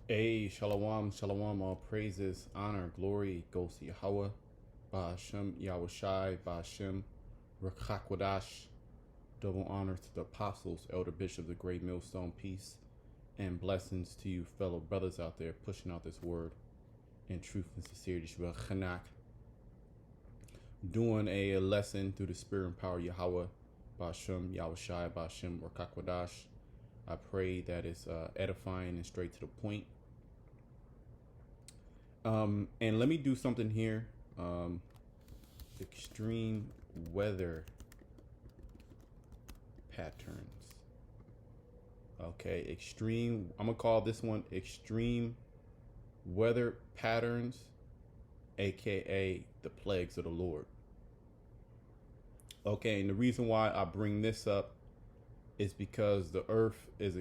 Hey, shalom, shalom, all praises, honor, glory goes to Yahweh, Ba'ashem, Yahweh Shai, Ba'ashem, Rakakwadash, double honor to the apostles, elder bishop of the great millstone, peace, and blessings to you fellow brothers out there pushing out this word in truth and sincerity. Shabbat Chanak, doing a lesson through the spirit and power of Yahweh, Ba'ashem, Yahweh Shai, Ba'ashem, Rakakwadash. I pray that it's edifying and straight to the point. And let me do something here. Extreme weather patterns. Okay, I'm gonna call this one extreme weather patterns, aka the plagues of the Lord. Okay, and the reason why I bring this up is because the earth is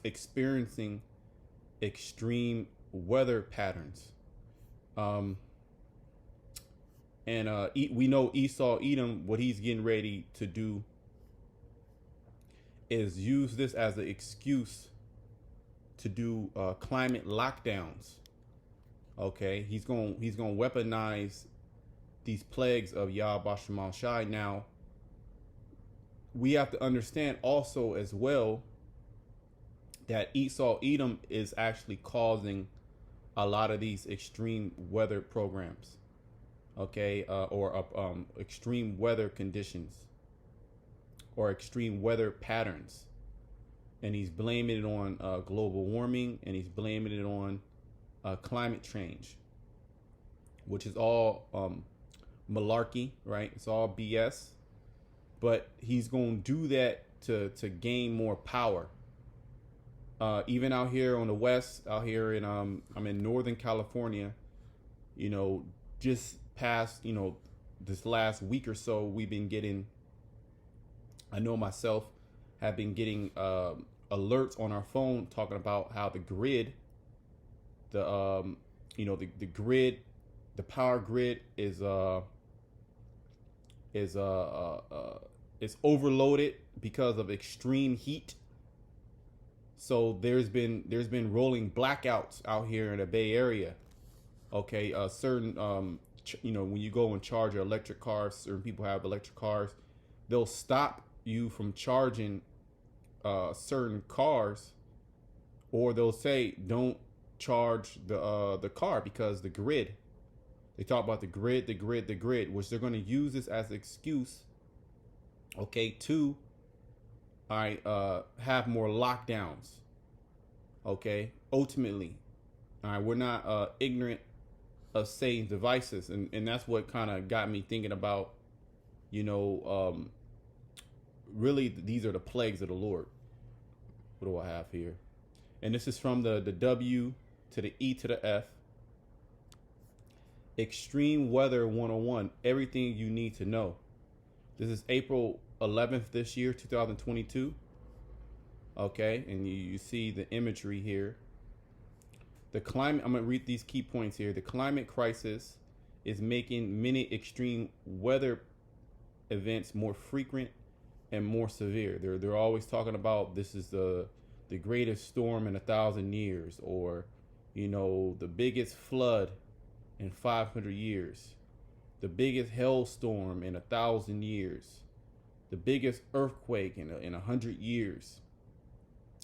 experiencing extreme weather patterns. We know Esau Edom, what he's getting ready to do is use this as an excuse to do climate lockdowns. Okay, he's going to weaponize these plagues of Yah Bashamal Shai. Now, we have to understand also as well that Esau Edom is actually causing a lot of these extreme weather programs, okay, or extreme weather conditions or extreme weather patterns. And he's blaming it on global warming, and he's blaming it on climate change, which is all malarkey, right? It's all BS. But he's going to do that to gain more power. Even out here on the west, out here in I'm in Northern California, just past this last week or so, we've been getting. I know myself have been getting alerts on our phone talking about how the grid, the grid, the power grid is overloaded because of extreme heat. So there's been rolling blackouts out here in the Bay Area. Okay, certain when you go and charge your electric cars, certain people have electric cars, they'll stop you from charging certain cars, or they'll say don't charge the car because the grid. They talk about the grid, which they're going to use this as an excuse, okay, to have more lockdowns. Okay, ultimately, we're not ignorant of Satan's devices, and that's what kind of got me thinking about, really these are the plagues of the Lord. What do I have here? And this is from the W to the E to the F. Extreme Weather 101, everything you need to know. This is April 11th this year, 2022. Okay, and you see the imagery here. The climate, I'm going to read these key points here. The climate crisis is making many extreme weather events more frequent and more severe. They're always talking about this is the greatest storm in 1,000 years, or the biggest flood in 500 years, the biggest hailstorm in 1,000 years, the biggest earthquake in 100 years.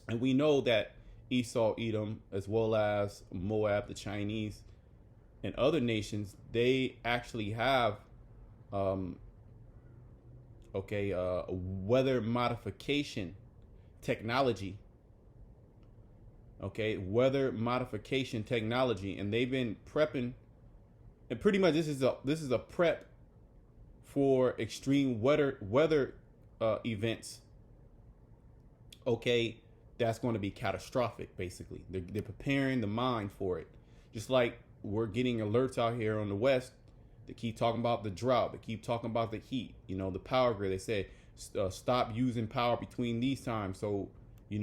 And we know that Esau, Edom, as well as Moab, the Chinese, and other nations, they actually have weather modification technology. Okay, weather modification technology, and they've been prepping. And pretty much this is a prep for extreme weather events. Okay, that's going to be catastrophic. Basically, they're preparing the mind for it. Just like we're getting alerts out here on the west. They keep talking about the drought. They keep talking about the heat. The power grid. They say stop using power between these times, so we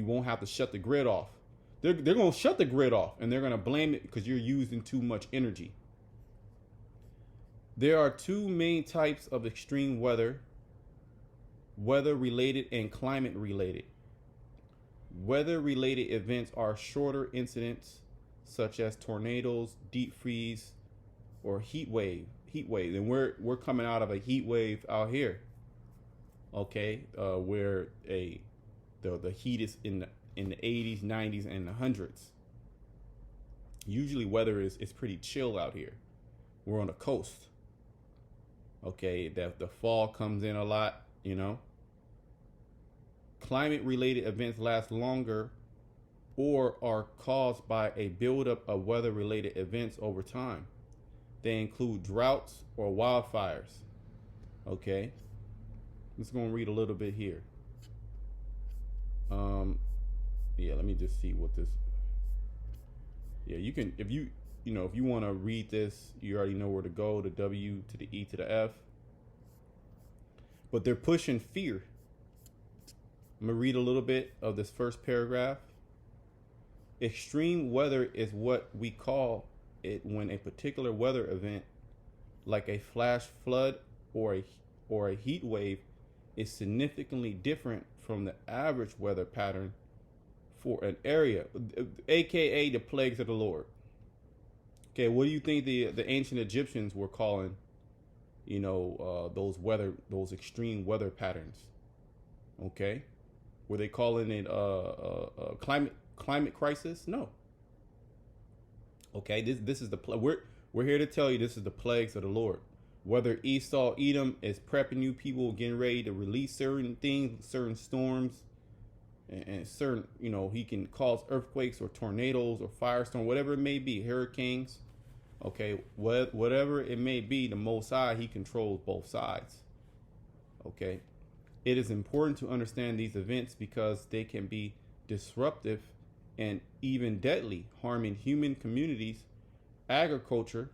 won't have to shut the grid off. They're going to shut the grid off, and they're going to blame it because you're using too much energy. There are two main types of extreme weather related and climate related. Weather-related events are shorter incidents such as tornadoes, deep freeze, or heat wave. Heat wave, and we're coming out of a heat wave out here. Okay, where the heat is in the 80s, 90s, and the hundreds. Usually, weather is pretty chill out here. We're on the coast. Okay, the fall comes in a lot. Climate-related events last longer or are caused by a buildup of weather-related events over time. They include droughts or wildfires. Okay, let's go and read a little bit here. Yeah, let me just see what this. Yeah, you can if you want to read this, you already know where to go: the W to the E to the F. But they're pushing fear. I'm gonna read a little bit of this first paragraph. Extreme weather is what we call it when a particular weather event, like a flash flood or a heat wave, is significantly different from the average weather pattern for an area, aka the plagues of the Lord. Okay, what do you think the ancient Egyptians were calling, those extreme weather patterns? Okay, were they calling it climate crisis? No. Okay, this is we're here to tell you this is the plagues of the Lord. Whether Esau, Edom is prepping you people, getting ready to release certain things, certain storms, and certain, he can cause earthquakes or tornadoes or firestorm, whatever it may be, hurricanes. Okay, whatever it may be, the Most High, he controls both sides. Okay, it is important to understand these events because they can be disruptive and even deadly, harming human communities, agriculture,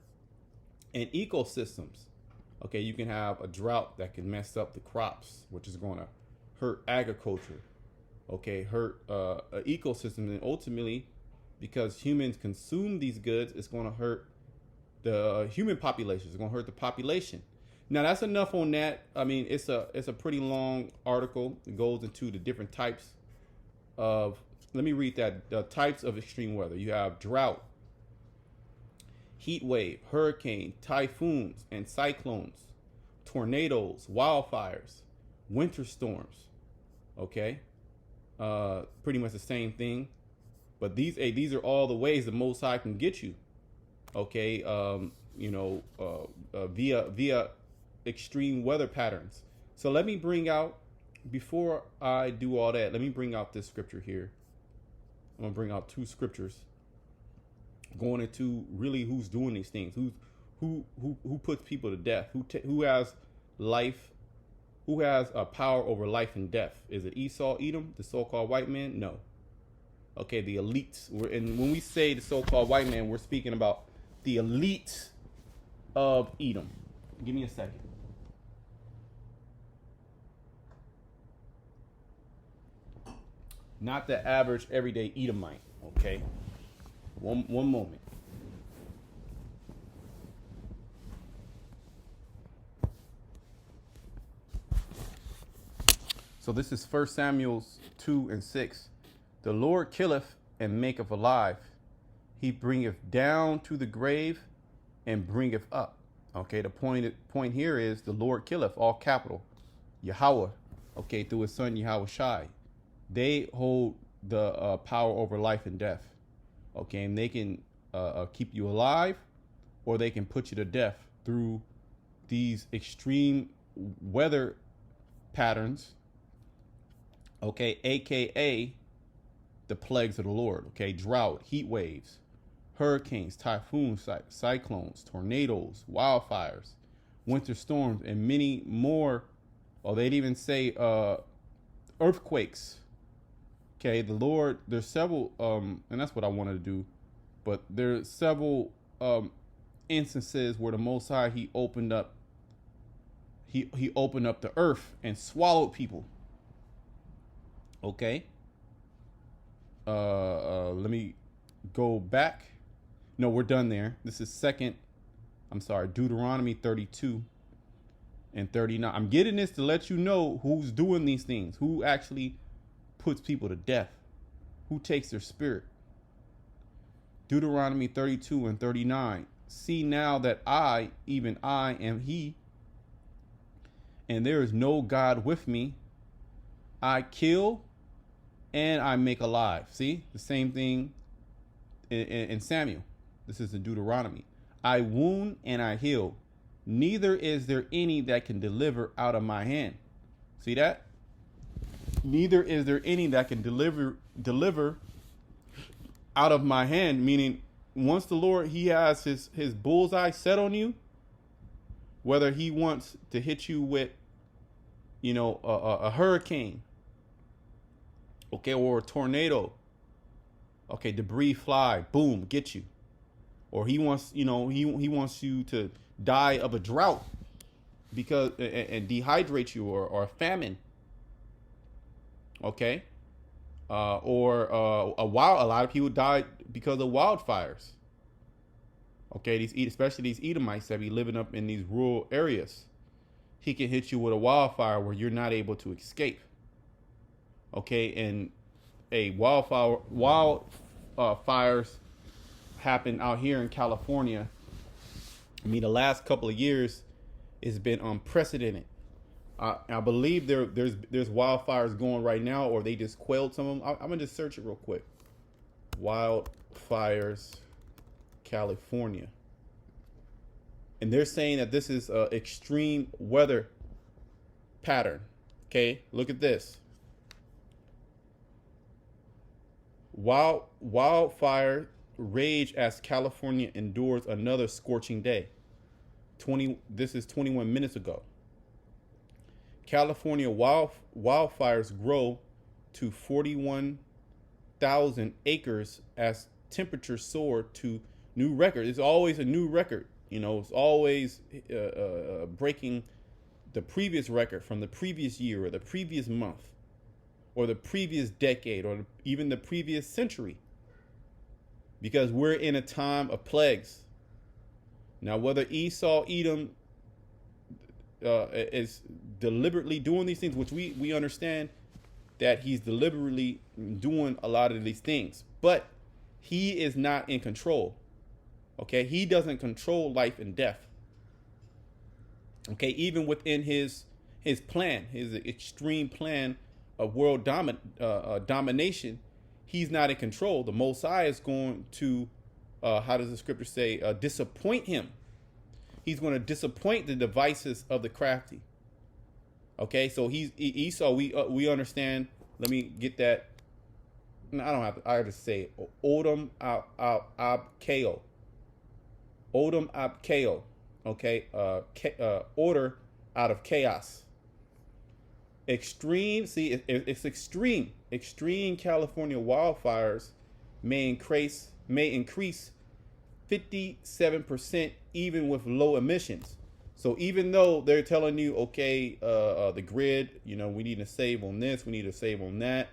and ecosystems. Okay, you can have a drought that can mess up the crops, which is going to hurt agriculture. Okay, hurt an ecosystem, and ultimately, because humans consume these goods, it's going to hurt the human population. It's going to hurt the population. Now, that's enough on that. I mean, it's a pretty long article. It goes into the different types of. Let me read that. The types of extreme weather. You have drought, heat wave, hurricane, typhoons, and cyclones, tornadoes, wildfires, winter storms. Okay, pretty much the same thing, but these are all the ways the Most High can get you. Okay, via extreme weather patterns. So let me bring out, before I do all that, let me bring out this scripture here. I'm gonna bring out two scriptures going into really who's doing these things, who puts people to death, who has life, who has a power over life and death. Is it Esau, Edom, the so-called white man? No. Okay, the elites. And when we say the so-called white man, we're speaking about the elite of Edom. Give me a second. Not the average everyday Edomite. Okay. One moment. So this is 1 Samuel 2:6. The Lord killeth and maketh alive. He bringeth down to the grave and bringeth up. Okay, the point here is the Lord killeth, all capital. Yahweh, okay, through his son Yahweh Shai. They hold the power over life and death. Okay, and they can keep you alive, or they can put you to death through these extreme weather patterns. Okay, aka the plagues of the Lord. Okay, drought, heat waves, hurricanes, typhoons, cyclones, tornadoes, wildfires, winter storms, and many more. Or they'd even say earthquakes. Okay, the Lord, there's several, and that's what I wanted to do, but there's several instances where the Most High, he opened up the earth and swallowed people. Okay. Let me go back. No, we're done there. This is Deuteronomy 32 and 39. I'm getting this to let you know who's doing these things, who actually puts people to death. Who takes their spirit? Deuteronomy 32 and 39. See now that I, even I, am he, and there is no God with me. I kill and I make alive. See, the same thing in Samuel. This is in Deuteronomy. I wound and I heal. Neither is there any that can deliver out of my hand. See that? Neither is there any that can deliver out of my hand. Meaning, once the Lord, he has his bullseye set on you, whether he wants to hit you with, a hurricane, okay, or a tornado, okay, debris fly, boom, get you. Or he wants, he wants you to die of a drought because and dehydrate you, or a famine. Okay. Or a lot of people died because of wildfires. Okay, especially these Edomites that be living up in these rural areas. He can hit you with a wildfire where you're not able to escape. Okay, and wildfires happen out here in California. I mean, the last couple of years it's been unprecedented. I believe there's wildfires going right now, or they just quelled some of them. I'm gonna just search it real quick. Wildfires, California, and they're saying that this is an extreme weather pattern. Okay, look at this. Wildfire rage as California endures another scorching day. This is 21 minutes ago. California wildfires grow to 41,000 acres as temperatures soar to new record. It's always a new record. It's always breaking the previous record from the previous year or the previous month or the previous decade or even the previous century. Because we're in a time of plagues. Now, whether Edom is deliberately doing these things, which we understand that he's deliberately doing a lot of these things, but he is not in control. Okay, he doesn't control life and death. Okay, even within his plan, his extreme plan of world domination, he's not in control. The Most High is going to, how does the scripture say, disappoint him. He's going to disappoint the devices of the crafty. Okay, so Esau. We understand. Let me get that. No, I don't have to. I have to say Odom Abkeo. Odom Abkeo. Okay, order out of chaos. Extreme. See, it's extreme. Extreme California wildfires may increase 57% even with low emissions. So even though they're telling you, okay, the grid, we need to save on this, we need to save on that,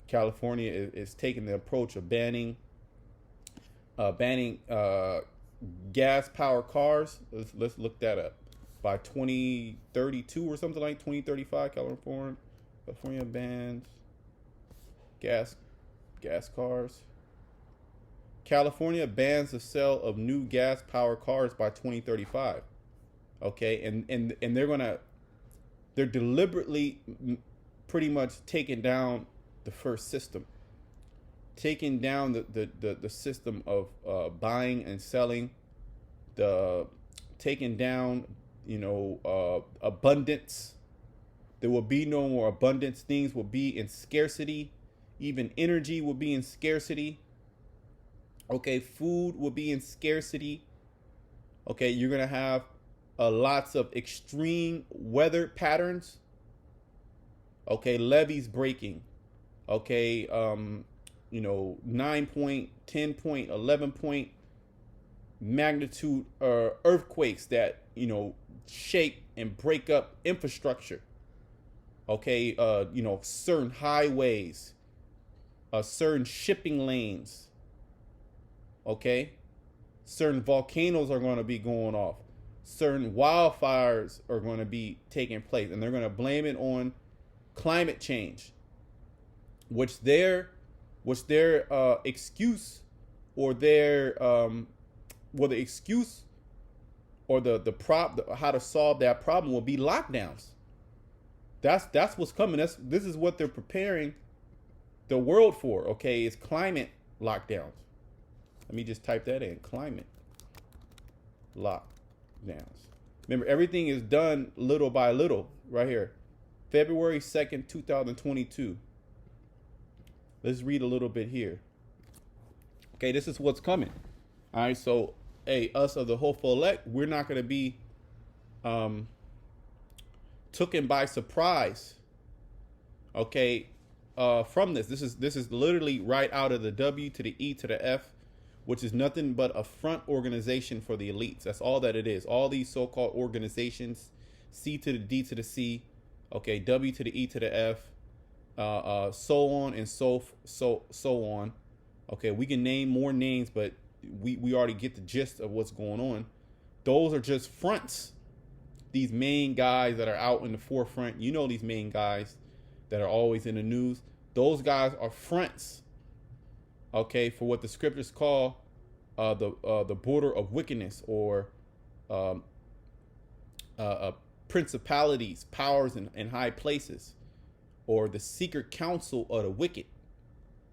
California is taking the approach of banning gas powered cars. Let's look that up. By 2032 or something like 2035, California bans gas cars. California bans the sale of new gas-powered cars by 2035. Okay, and they're deliberately pretty much taking down the first system, taking down the system of buying and selling, taking down abundance. There will be no more abundance. Things will be in scarcity. Even energy will be in scarcity. Okay, food will be in scarcity. Okay, you're going to have lots of extreme weather patterns. Okay, levees breaking. Okay, 9 point, 10 point, 11 point magnitude earthquakes that, shake and break up infrastructure. Okay, certain highways, certain shipping lanes. Okay, certain volcanoes are going to be going off. Certain wildfires are going to be taking place, and they're going to blame it on climate change, which they're What's their excuse, or their the excuse or how to solve that problem will be lockdowns. That's what's coming. This is what they're preparing the world for. Okay, it's climate lockdowns. Let me just type that in: climate lockdowns. Remember, everything is done little by little. Right here, February 2nd, 2022. Let's read a little bit here. Okay, this is what's coming. All right, so hey, us of the hopeful elect, we're not going to be taken by surprise. Okay, from this is literally right out of the W to the E to the F, which is nothing but a front organization for the elites. That's all that it is. All these so-called organizations, C to the D to the C, okay, W to the E to the F, so on and so on. Okay, we can name more names, but we already get the gist of what's going on. Those are just fronts. These main guys that are out in the forefront, these main guys that are always in the news, those guys are fronts, okay, for what the scriptures call the border of wickedness, or principalities, powers in high places, or the secret counsel of the wicked.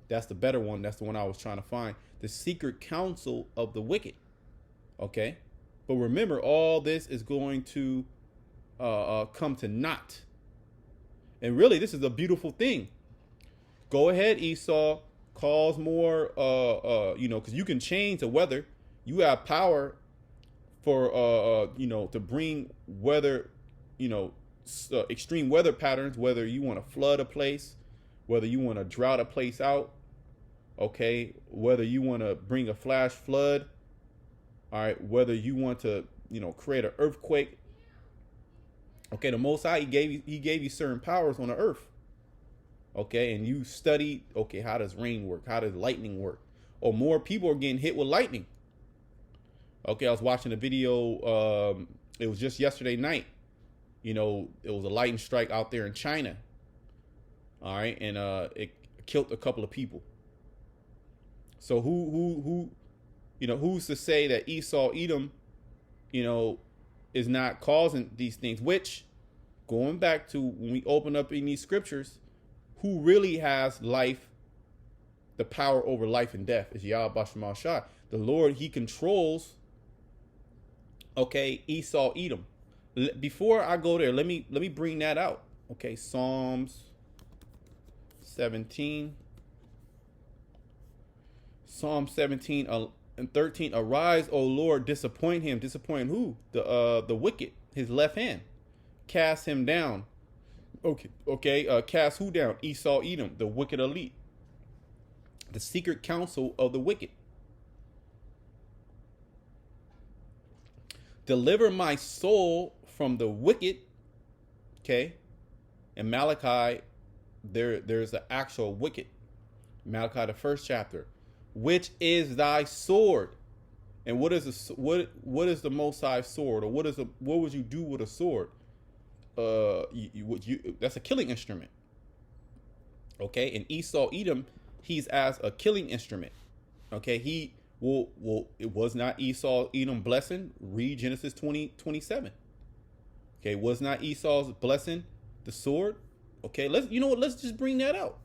That's the better one. That's the one I was trying to find. The secret counsel of the wicked. Okay. But remember, all this is going to come to naught. And really, this is a beautiful thing. Go ahead, Esau. Cause more, because you can change the weather. You have power for, to bring weather, extreme weather patterns, whether you want to flood a place, whether you want to drought a place out, okay, whether you want to bring a flash flood, all right, whether you want to, create an earthquake. Okay, the Most High, he gave you certain powers on the earth. Okay, and you studied, okay, how does rain work? How does lightning work? Or more people are getting hit with lightning. Okay, I was watching a video, it was just yesterday night. It was a lightning strike out there in China. All right, and it killed a couple of people. So who's to say that Esau, Edom, is not causing these things? Which, going back to when we open up in these scriptures, who really has life, the power over life and death, is Yahweh Bashamal Shah. The Lord, he controls, okay, Esau, Edom. Before I go there, let me bring that out. Okay, Psalms 17. Psalm 17 and 13. Arise, O Lord, disappoint him. Disappoint who? The wicked, his left hand. Cast him down. Okay. Cast who down? Esau, Edom, the wicked elite. The secret counsel of the wicked. Deliver my soul from the wicked. Okay. In Malachi, there's the actual wicked. Malachi, the first chapter. Which is thy sword? And what is the Most High sword? Or what would you do with a sword? That's a killing instrument. Okay, and Esau, Edom, he's as a killing instrument. Okay, it was not Esau, Edom blessing. Read Genesis 20:27. Okay, was not Esau's blessing the sword? Okay, let's just bring that out.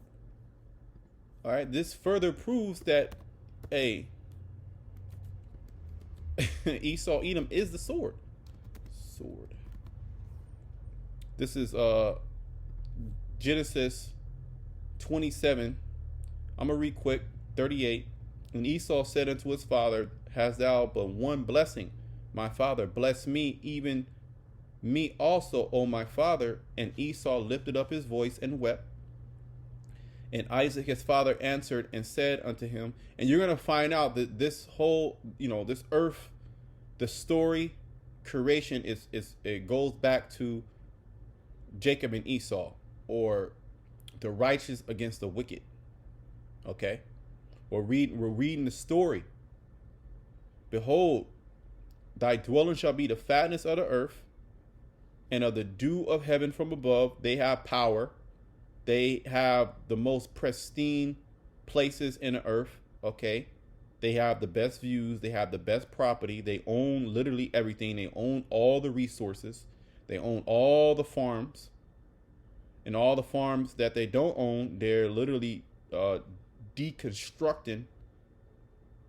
All right, this further proves that, Esau, Edom is the sword. Sword. This is Genesis 27. I'm going to read quick. 38. And Esau said unto his father, hast thou but one blessing? My father, bless me, even me also, O my father. And Esau lifted up his voice and wept. And Isaac his father answered and said unto him, and you're going to find out that this whole, this earth, the story, creation it goes back to Jacob and Esau, or the righteous against the wicked. Okay? We're reading the story. Behold, thy dwelling shall be the fatness of the earth, and of the dew of heaven from above. They have power. They have the most pristine places in the earth. Okay. They have the best views. They have the best property. They own literally everything. They own all the resources. They own all the farms. And all the farms that they don't own, they're literally deconstructing,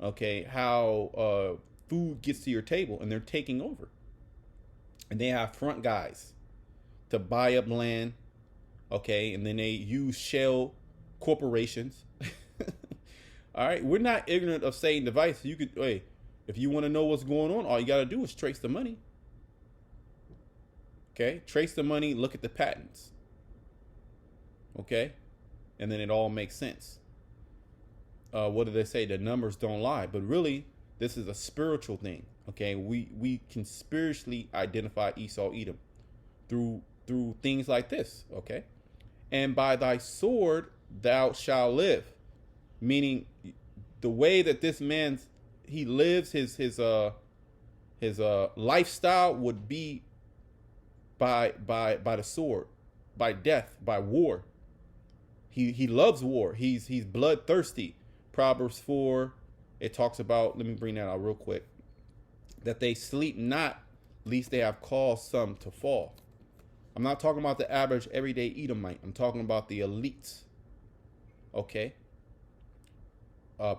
okay, how food gets to your table, and they're taking over. And they have front guys to buy up land, okay, and then they use shell corporations. All right, we're not ignorant of Satan's device. You could, hey, if you want to know what's going on, all you got to do is trace the money. Okay, trace the money, look at the patents. Okay, and then it all makes sense. What do they say? The numbers don't lie. But really, this is a spiritual thing. Okay, we can spiritually identify Esau, Edom through things like this. Okay, and by thy sword thou shalt live, meaning the way that this man he lives his lifestyle would be by the sword, by death, by war. He loves war. He's bloodthirsty. Proverbs 4, it talks about, let me bring that out real quick, that they sleep not, lest they have caused some to fall. I'm not talking about the average everyday Edomite. I'm talking about the elites. Okay.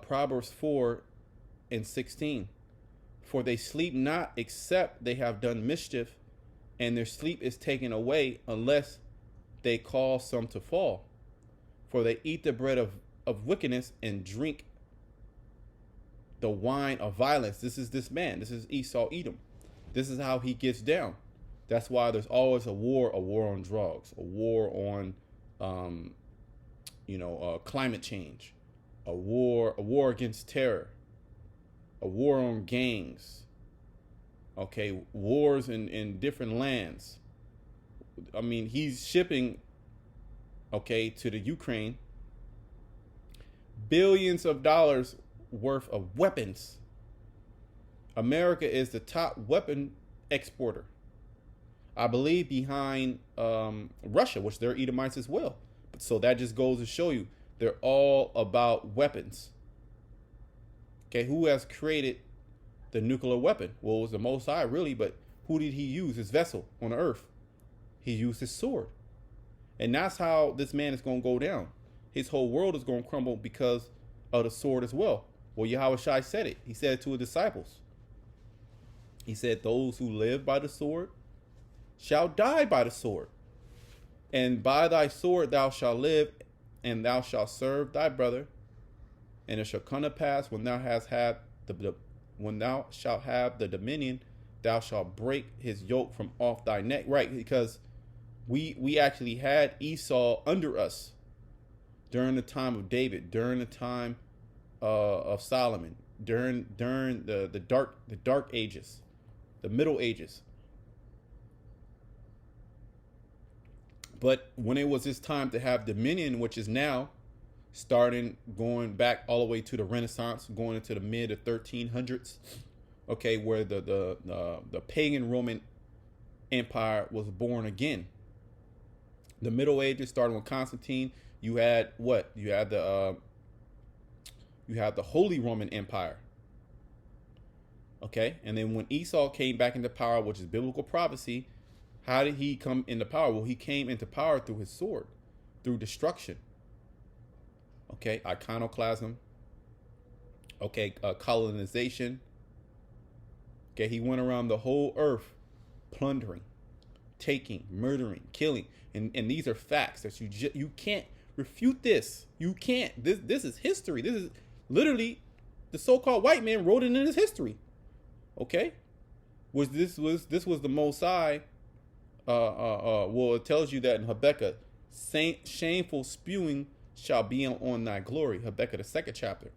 Proverbs 4:16. For they sleep not except they have done mischief, and their sleep is taken away unless they cause some to fall. For they eat the bread of wickedness and drink the wine of violence. This is this man. This is Esau, Edom. This is how he gets down. That's why there's always a war on drugs, a war on, climate change, a war against terror, a war on gangs. Okay, wars in different lands. I mean, he's shipping, okay, to the Ukraine billions of dollars worth of weapons. America is the top weapon exporter, I believe, behind Russia, which they're Edomites as well. But so that just goes to show you they're all about weapons. Okay, who has created the nuclear weapon? Well, it was the Most High, really, but who did he use? His vessel on the earth. He used his sword. And that's how this man is going to go down. His whole world is going to crumble because of the sword as well. Well, Yahweh Shai said it. He said it to his disciples. He said, those who live by the sword shall die by the sword. And by thy sword thou shalt live, and thou shalt serve thy brother. And it shall come to pass when thou shalt have the dominion, thou shalt break his yoke from off thy neck. Right, because we actually had Esau under us during the time of David, during the time of Solomon, during the dark ages, the Middle Ages. But when it was his time to have dominion, which is now starting, going back all the way to the Renaissance, going into the mid of 1300s, okay, where the pagan Roman Empire was born again. The Middle Ages, starting with Constantine, you had what? You had the Holy Roman Empire. Okay, and then when Esau came back into power, which is biblical prophecy, how did he come into power? Well, he came into power through his sword, through destruction. Okay, iconoclasm. Okay, colonization. Okay, he went around the whole earth plundering, taking, murdering, killing. And these are facts that you can't refute this. You can't. This is history. This is literally the so-called white man wrote it in his history. Okay? This was the Most High. Well, it tells you that in Habakkuk, shameful spewing shall be on thy glory. Habakkuk, the 2nd chapter.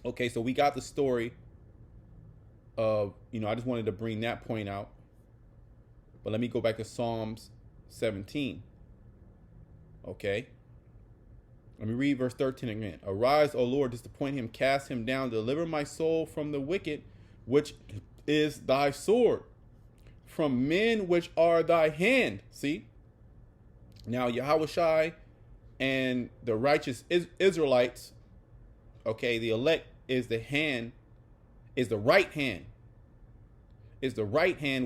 Okay, so we got the story of, I just wanted to bring that point out. But let me go back to Psalms 17. Okay. Let me read verse 13 again. Arise, O Lord, disappoint him, cast him down, deliver my soul from the wicked, which is thy sword, from men which are thy hand. See? Now Yahweh Shai and the righteous Israelites, okay, the elect is the hand, is the right hand,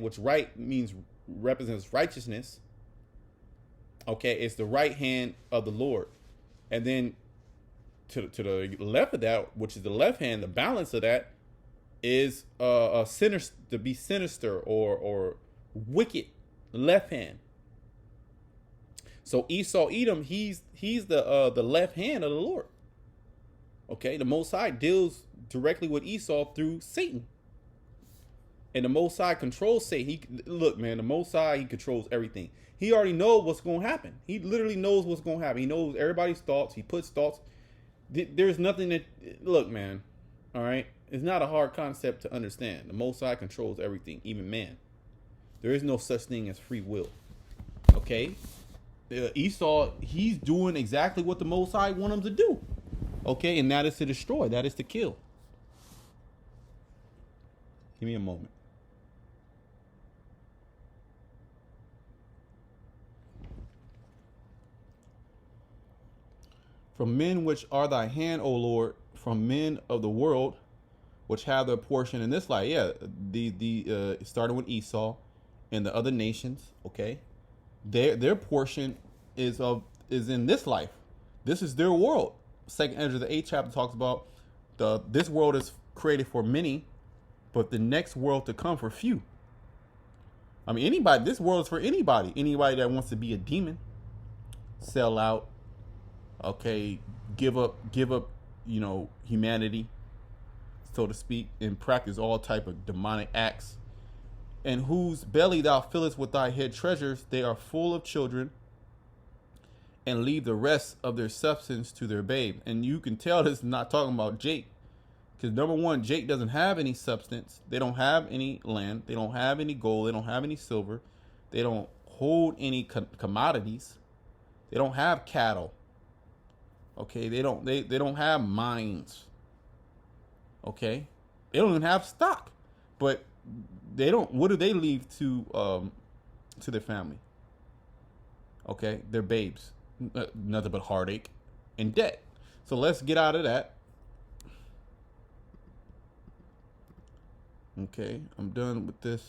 which right means represents righteousness. Okay, it's the right hand of the Lord. And then to the left of that, which is the left hand, the balance of that is a sinister, to be sinister or wicked left hand. So Esau Edom, he's the left hand of the Lord. Okay, the Most High deals directly with Esau through Satan, and the Most High controls Satan. Look, man, the Most High, he controls everything. He already knows what's going to happen. He literally knows what's going to happen. He knows everybody's thoughts. He puts thoughts. There's nothing that, look, man. All right, it's not a hard concept to understand. The Most High controls everything, even man. There is no such thing as free will. Okay. Esau, he's doing exactly what the Most High want him to do. Okay, and that is to destroy. That is to kill. Give me a moment. From men which are thy hand, O Lord, from men of the world, which have their portion in this life. Yeah, the starting with Esau and the other nations. Okay, their portion is in this life. This is their world. Second Ezra, the 8th chapter, talks about this world is created for many, but the next world to come for few. I mean, anybody. This world is for anybody. Anybody that wants to be a demon, sell out. Okay, give up, humanity, so to speak, and practice all type of demonic acts. And whose belly thou fillest with thy hid treasures, they are full of children, and leave the rest of their substance to their babe. And you can tell this is not talking about Jake, because number one, Jake doesn't have any substance. They don't have any land. They don't have any gold. They don't have any silver. They don't hold any commodities. They don't have cattle. Okay, they don't have mines. Okay, they don't even have stock, but they don't. What do they leave to their family? Okay, they're babes, nothing but heartache and debt. So let's get out of that. Okay, I'm done with this.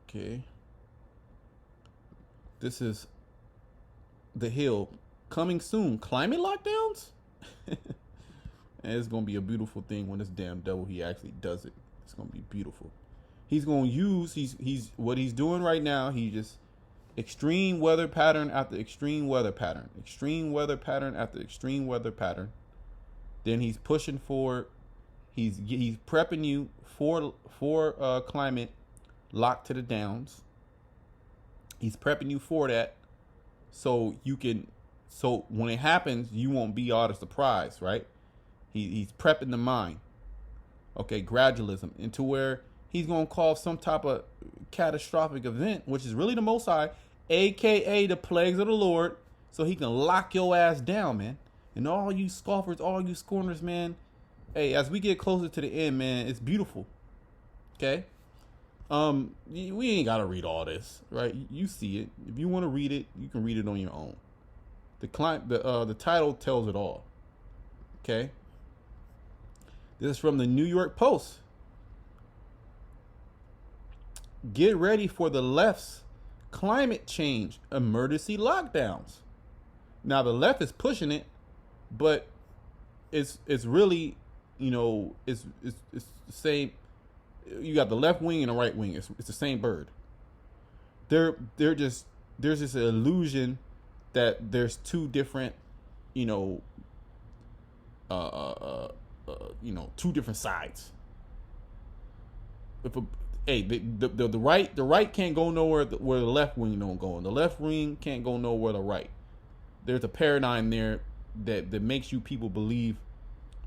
Okay, this is the Hill. Coming soon. Climate lockdowns? And it's going to be a beautiful thing when this damn devil, he actually does it. It's going to be beautiful. He's going to use, he's what he's doing right now. He just extreme weather pattern after extreme weather pattern. Extreme weather pattern after extreme weather pattern. Then he's pushing for, he's prepping you for climate locked to the downs. He's prepping you for that. So when it happens, you won't be all the surprise, right? He's prepping the mind. Okay, gradualism, into where he's going to cause some type of catastrophic event, which is really the Most High, a.k.a. the plagues of the Lord, so he can lock your ass down, man. And all you scoffers, all you scorners, man, hey, as we get closer to the end, man, it's beautiful. Okay? We ain't got to read all this, right? You see it. If you want to read it, you can read it on your own. The title tells it all. Okay. This is from the New York Post. Get ready for the left's climate change emergency lockdowns. Now the left is pushing it, but it's really, it's the same. You got the left wing and the right wing. It's the same bird. There's this illusion that there's two different, two different sides. The right can't go nowhere where the left wing don't go, and the left wing can't go nowhere the right. There's a paradigm there that makes you people believe.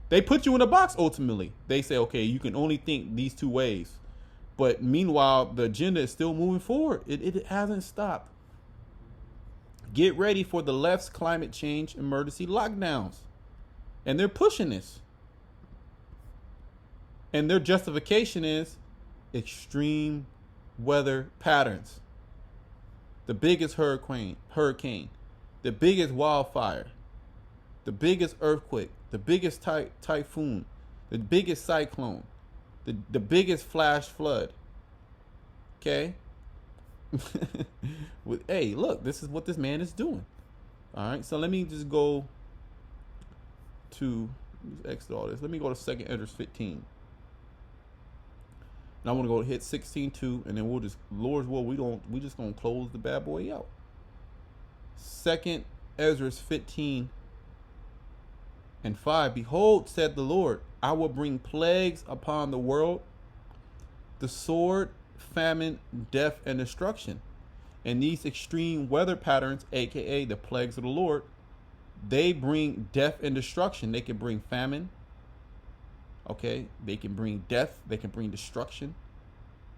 They put you in a box ultimately. They say, okay, you can only think these two ways. But meanwhile, the agenda is still moving forward. It hasn't stopped. Get ready for the left's climate change emergency lockdowns. And they're pushing this. And their justification is extreme weather patterns. The biggest hurricane, the biggest wildfire, the biggest earthquake, the biggest typhoon, the biggest cyclone, the biggest flash flood. Okay? Hey, look, this is what this man is doing. All right, so let me just go to exit all this. Let me go to 2nd Esdras 15. And I want to go hit 16:2, and then we'll just, Lord's will, we just gonna close the bad boy out. 2nd Esdras 15 and 5. Behold, said the Lord, I will bring plagues upon the world, the sword, famine, death, and destruction. And these extreme weather patterns, aka the plagues of the Lord, they bring death and destruction. They can bring famine. Okay, they can bring death. They can bring destruction.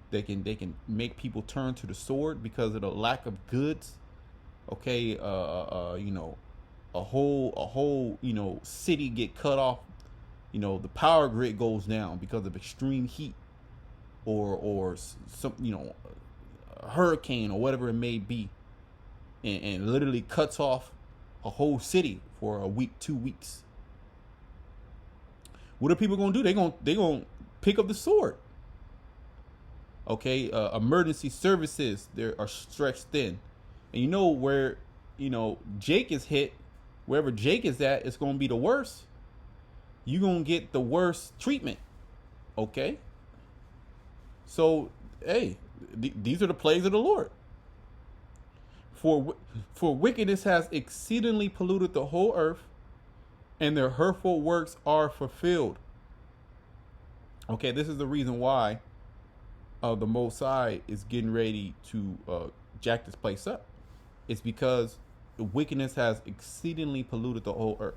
They can make people turn to the sword because of the lack of goods. Okay, you know, a whole city get cut off. You know, the power grid goes down because of extreme heat, or some, you know, a hurricane or whatever it may be, and literally cuts off a whole city for a week, 2 weeks. What are people gonna do? They gonna pick up the sword. Okay, emergency services they are stretched thin, and you know where Jake is hit, wherever Jake is at, it's gonna be the worst. You gonna get the worst treatment. Okay. So hey, these are the plagues of the Lord. For wickedness has exceedingly polluted the whole earth, and their hurtful works are fulfilled. Okay, this is the reason why the Most High is getting ready to jack this place up. It's because the wickedness has exceedingly polluted the whole earth.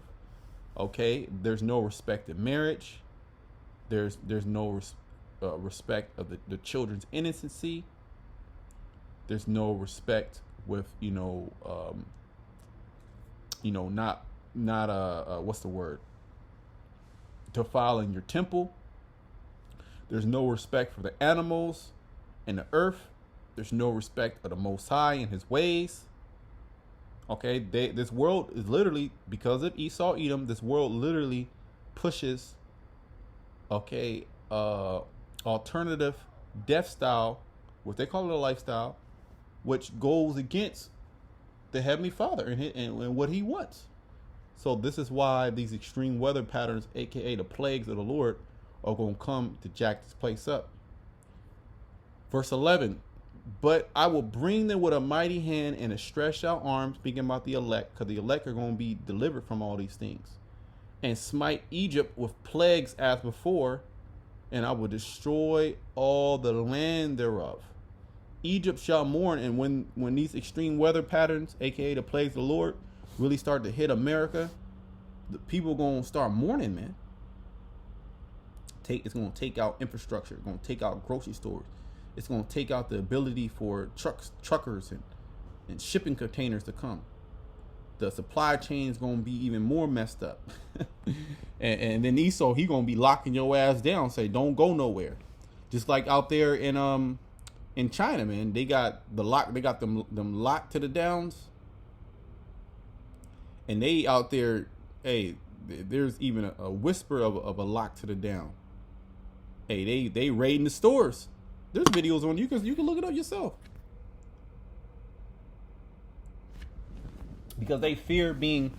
Okay, there's no respect in marriage. There's no respect of the children's innocency. There's no respect with not what's the word, defiling your temple. There's no respect for the animals and the earth. There's no respect of the Most High and his ways. Okay, this world is literally, because of Esau, Edom, this world literally pushes, alternative death style, what they call it a lifestyle, which goes against the Heavenly Father and what he wants. So this is why these extreme weather patterns, aka the plagues of the Lord, are going to come to jack this place up. Verse 11, but I will bring them with a mighty hand and a stretched out arm, speaking about the elect, because the elect are going to be delivered from all these things, and smite Egypt with plagues as before, and I will destroy all the land thereof. Egypt shall mourn, and when these extreme weather patterns, aka the plagues of the Lord, really start to hit America, the people are going to start mourning, man. It's going to take out infrastructure. It's going to take out grocery stores. It's going to take out the ability for truckers and shipping containers to come. The supply chain is going to be even more messed up. and then Esau, he going to be locking your ass down, say don't go nowhere. Just like out there in China, man, they got them locked to the downs. And they out there, hey, there's even a whisper of a lock to the down. Hey, they raiding the stores. There's videos on you can look it up yourself. Because they fear being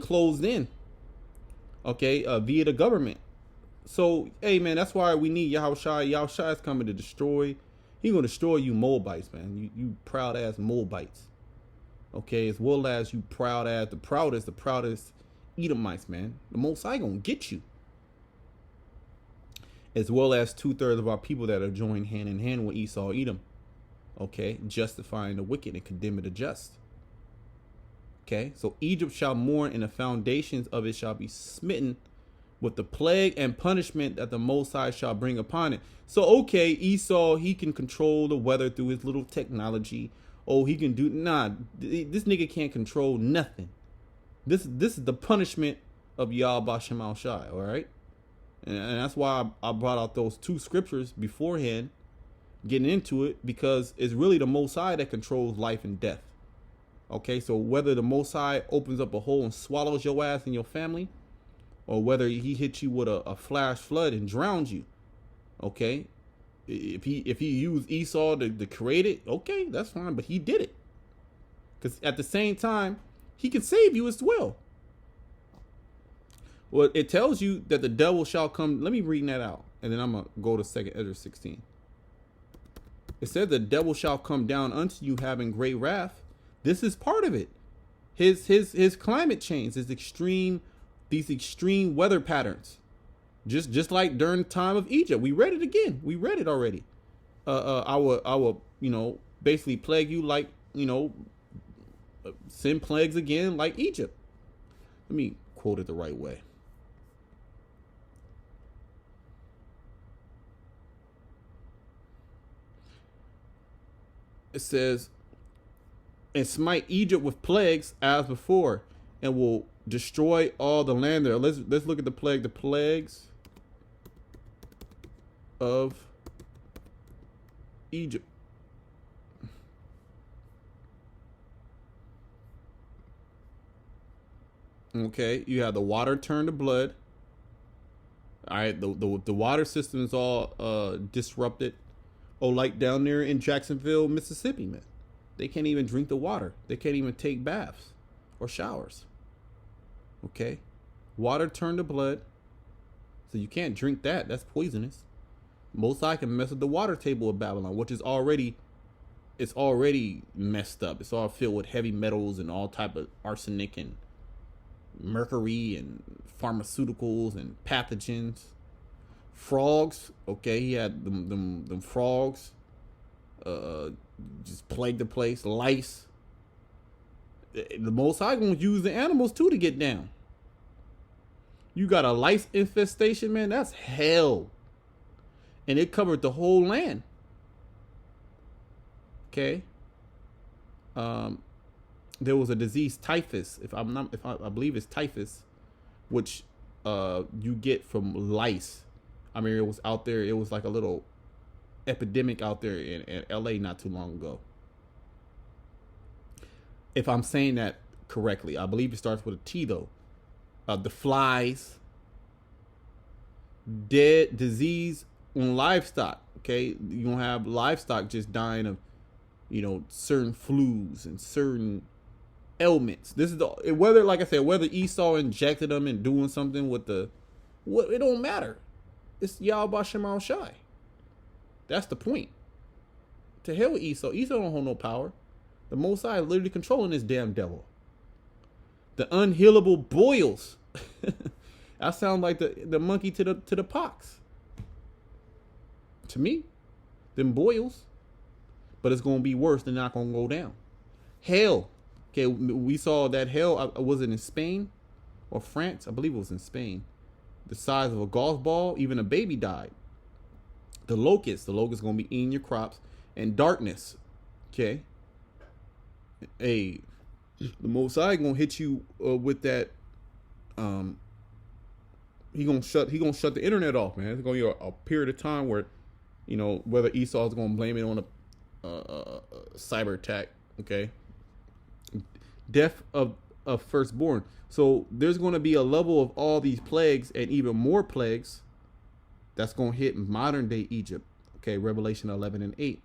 closed in. Okay, via the government. So, hey man, that's why we need Yahushua. Yahushua is coming to destroy. He's gonna destroy you Moabites, man. You proud ass Moabites. Okay, as well as you the proudest Edomites, man. The Most High gonna get you. As well as 2/3 of our people that are joined hand in hand with Esau, Edom. Okay, justifying the wicked and condemning the just. Okay, so Egypt shall mourn, and the foundations of it shall be smitten with the plague and punishment that the Most High shall bring upon it. So, okay, Esau, he can control the weather through his little technology. Oh, he can do, this nigga can't control nothing. This is the punishment of Yahweh Shema Shai, all right? And that's why I brought out those two scriptures beforehand, getting into it because it's really the Most High that controls life and death. Okay, so whether the Most High opens up a hole and swallows your ass and your family, or whether he hits you with a flash flood and drowns you, okay, if he used Esau to create it, okay, that's fine, but he did it because at the same time he can save you as well. Well, it tells you that the devil shall come. Let me read that out, and then I'm gonna go to 2 Ezra 16. It said the devil shall come down unto you having great wrath. This is part of it. His climate change, these extreme weather patterns. Just like during the time of Egypt. We read it again. We read it already. I will basically plague you like, send plagues again like Egypt. Let me quote it the right way. It says, and smite Egypt with plagues as before, and will destroy all the land there. Let's look at the plagues of Egypt. Okay, you have the water turned to blood. All right, the water system is all disrupted. Oh, like down there in Jacksonville, Mississippi, man. They can't even drink the water. They can't even take baths or showers. Okay, water turned to blood, so you can't drink that. That's poisonous. Most High can mess with the water table of Babylon, which is already messed up. It's all filled with heavy metals and all type of arsenic and mercury and pharmaceuticals and pathogens. Frogs, okay, he had them frogs, just plagued the place. Lice. The Most High gonna use the animals too to get down. You got a lice infestation, man. That's hell. And it covered the whole land. Okay. There was a disease, typhus. I believe it's typhus, which you get from lice. I mean, it was out there. It was like a little epidemic out there in LA not too long ago. If I'm saying that correctly, I believe it starts with a T though. The flies, dead disease on livestock. Okay, you gonna have livestock just dying of, certain flus and certain ailments. This is whether, like I said, whether Esau injected them and doing something with it don't matter. It's Yahweh Shema Shai. That's the point. To hell with Esau. Esau don't hold no power. The Most High is literally controlling this damn devil. The unhealable boils. I sound like the monkey to the pox. To me, them boils. But it's gonna be worse. They're not gonna go down. Hell. Okay, we saw that hell. Was it in Spain or France? I believe it was in Spain. The size of a golf ball. Even a baby died. The locust gonna be eating your crops. And darkness. Okay. Hey, the Most High gonna hit you with that. He gonna shut the internet off, man. It's gonna be a period of time where, whether Esau is gonna blame it on a cyber attack. Okay. Death of firstborn. So there's going to be a level of all these plagues and even more plagues that's going to hit modern day Egypt. Okay, Revelation 11:8,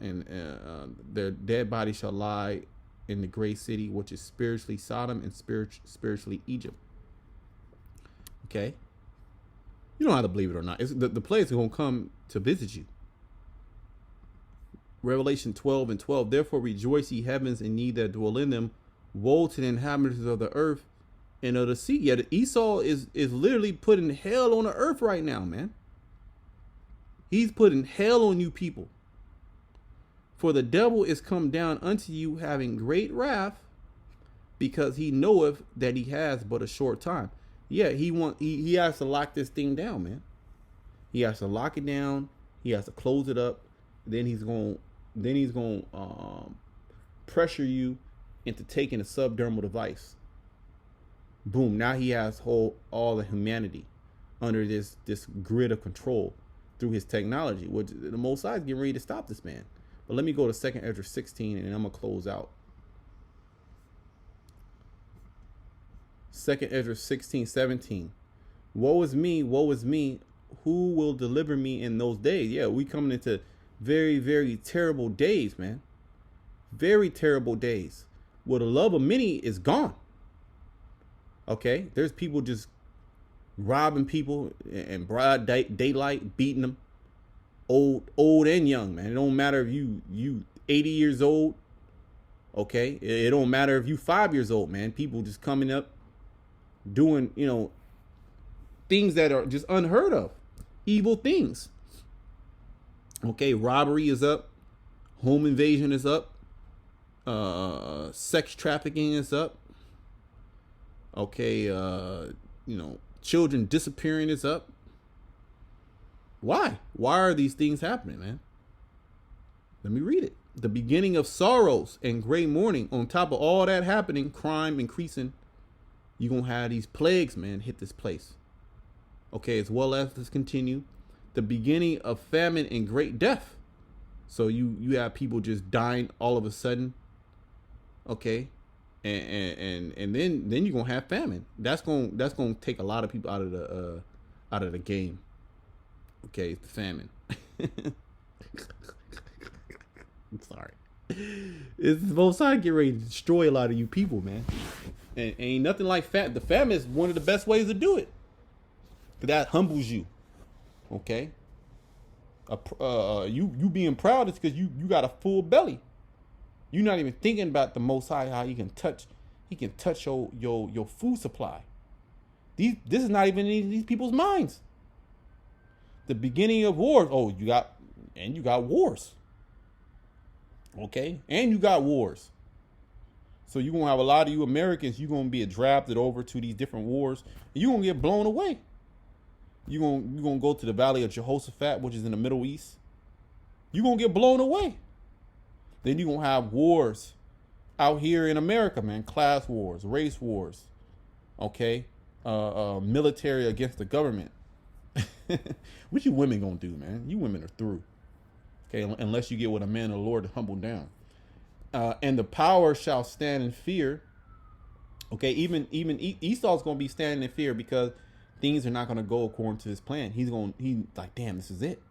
and their dead bodies shall lie in the great city, which is spiritually Sodom and spiritually Egypt. Okay, you don't have to believe it or not. The plagues are going to come to visit you. Revelation 12:12. Therefore rejoice, ye heavens, and ye that dwell in them. Woe to the inhabitants of the earth and of the sea. Yet Esau is literally putting hell on the earth right now, man. He's putting hell on you people. For the devil is come down unto you having great wrath, because he knoweth that he has but a short time. Yeah, he has to lock this thing down, man. He has to lock it down. He has to close it up. Then he's going to pressure you into taking a subdermal device. Boom. Now he has all the humanity under this grid of control through his technology. Which the Most High is getting ready to stop this man. But let me go to 2nd Ezra 16, and then I'm gonna close out. 2nd Ezra 16:17. Woe is me, woe is me. Who will deliver me in those days? Yeah, we coming into very, very terrible days, man. Very terrible days. Well, the love of many is gone. Okay, there's people just robbing people in broad daylight, beating them, old and young, man. It don't matter if you 80 years old. Okay, it don't matter if you 5 years old, man. People just coming up, doing things that are just unheard of, evil things. Okay, robbery is up, home invasion is up, sex trafficking is up. Okay, children disappearing is up. Why are these things happening, man? Let me read it. The beginning of sorrows and great mourning. On top of all that happening, crime increasing, you're going to have these plagues, man, hit this place. Okay, as well as, let's continue, the beginning of famine and great death. So you have people just dying all of a sudden. Okay, and then you're gonna have famine. That's gonna take a lot of people out of the game. Okay, it's the famine. I'm sorry. It's both sides get ready to destroy a lot of you people, man. And ain't nothing like the famine is one of the best ways to do it. That humbles you. Okay. You being proud is because you got a full belly. You're not even thinking about the Most High, how he can touch your food supply. This is not even in these people's minds. The beginning of wars. Oh, you got wars. Okay, and you got wars. So you're gonna have a lot of you Americans. You're gonna be drafted over to these different wars. And you're gonna get blown away. You're gonna go to the Valley of Jehoshaphat, which is in the Middle East. You're gonna get blown away. Then you're gonna have wars out here in America, man. Class wars, race wars. Okay, military against the government. What you women gonna do, man? You women are through. Okay, unless you get with a man of the Lord to humble down. And the power shall stand in fear. Okay, even Esau's gonna be standing in fear because things are not gonna go according to his plan. He's like, damn, this is it.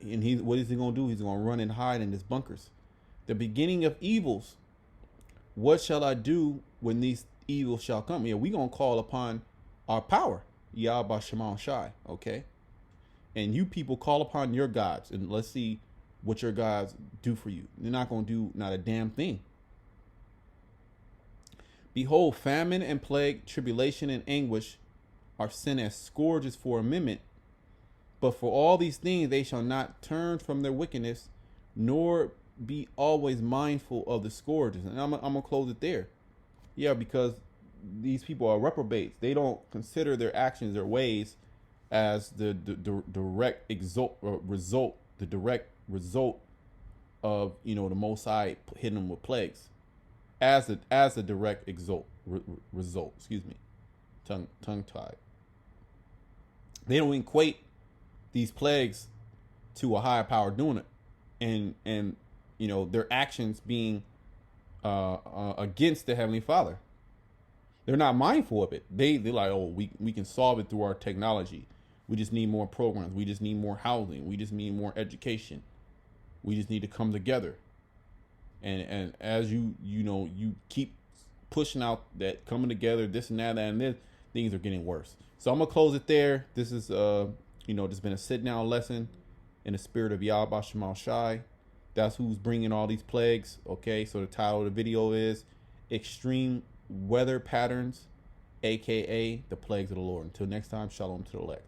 And what is he gonna do? He's gonna run and hide in his bunkers. The beginning of evils. What shall I do when these evils shall come? Yeah, we gonna call upon our power, Yahweh Shema Shai. Okay, and you people call upon your gods, and let's see what your gods do for you. They're not gonna do not a damn thing. Behold, famine and plague, tribulation and anguish are sent as scourges for a minute. But for all these things, they shall not turn from their wickedness, nor be always mindful of the scourges. And I'm going to close it there. Yeah, because these people are reprobates. They don't consider their actions, their ways, as the direct result of, the Most High hitting them with plagues. As a direct result. Excuse me. Tongue tied. They don't equate these plagues to a higher power doing it, and their actions being against the Heavenly Father. They're not mindful of it. They're like, oh, we can solve it through our technology. We just need more programs. We just need more housing. We just need more education. We just need to come together. And as you keep pushing out that coming together, this and that and this, things are getting worse. So I'm gonna close it there. This is just been a sit down lesson in the spirit of Yahweh Shema Shai. That's who's bringing all these plagues. Okay, so the title of the video is Extreme Weather Patterns, aka the Plagues of the Lord. Until next time, shalom to the elect.